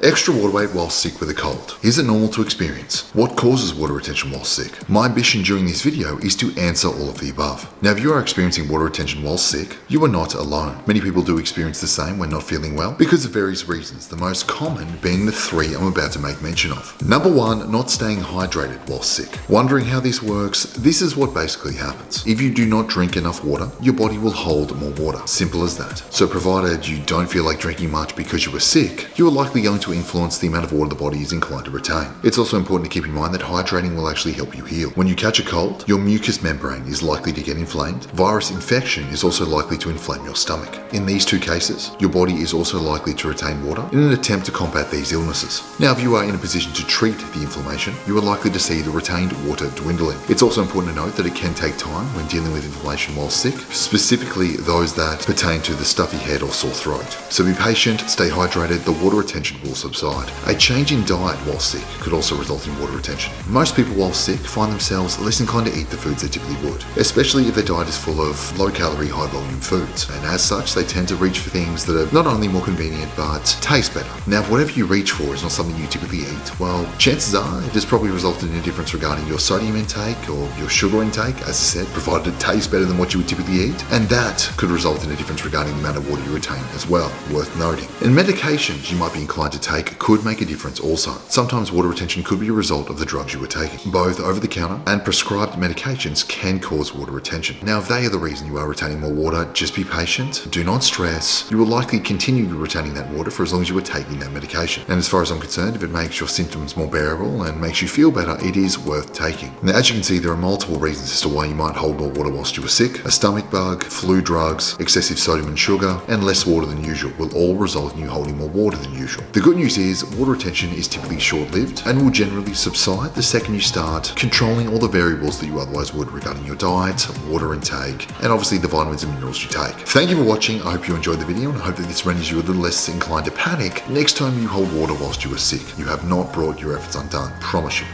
Extra water weight while sick with a cold. Is it normal to experience? What causes water retention while sick? My ambition during this video is to answer all of the above. Now, if you are experiencing water retention while sick, you are not alone. Many people do experience the same when not feeling well because of various reasons, the most common being the three I'm about to make mention of. Number one, not staying hydrated while sick. Wondering how this works? This is what basically happens. If you do not drink enough water, your body will hold more water. Simple as that. So provided you don't feel like drinking much because you are sick, you are likely going to influence the amount of water the body is inclined to retain. It's also important to keep in mind that hydrating will actually help you heal. When you catch a cold, your mucous membrane is likely to get inflamed. Virus infection is also likely to inflame your stomach. In these two cases, your body is also likely to retain water in an attempt to combat these illnesses. Now, if you are in a position to treat the inflammation, you are likely to see the retained water dwindling. It's also important to note that it can take time when dealing with inflammation while sick, specifically those that pertain to the stuffy head or sore throat. So be patient, stay hydrated, the water retention will subside. A change in diet while sick could also result in water retention. Most people while sick find themselves less inclined to eat the foods they typically would, especially if their diet is full of low-calorie, high-volume foods. And as such, they tend to reach for things that are not only more convenient, but taste better. Now, if whatever you reach for is not something you typically eat, well, chances are it has probably resulted in a difference regarding your sodium intake or your sugar intake, as I said, provided it tastes better than what you would typically eat. And that could result in a difference regarding the amount of water you retain as well, worth noting. And medications you might be inclined to take could make a difference also. Sometimes water retention could be a result of the drugs you were taking. Both over-the-counter and prescribed medications can cause water retention. Now, if they are the reason you are retaining more water, just be patient, do not stress. You will likely continue retaining that water for as long as you are taking that medication. And as far as I'm concerned, if it makes your symptoms more bearable and makes you feel better, it is worth taking. Now, as you can see, there are multiple reasons as to why you might hold more water whilst you are sick. A stomach bug, flu drugs, excessive sodium and sugar, and less water than usual will all result in you holding more water than usual. The good news is water retention is typically short-lived and will generally subside the second you start controlling all the variables that you otherwise would regarding your diet, water intake, and obviously the vitamins and minerals you take. Thank you for watching. I hope you enjoyed the video and I hope that this renders you a little less inclined to panic next time you hold water whilst you are sick. You have not brought your efforts undone, promise you.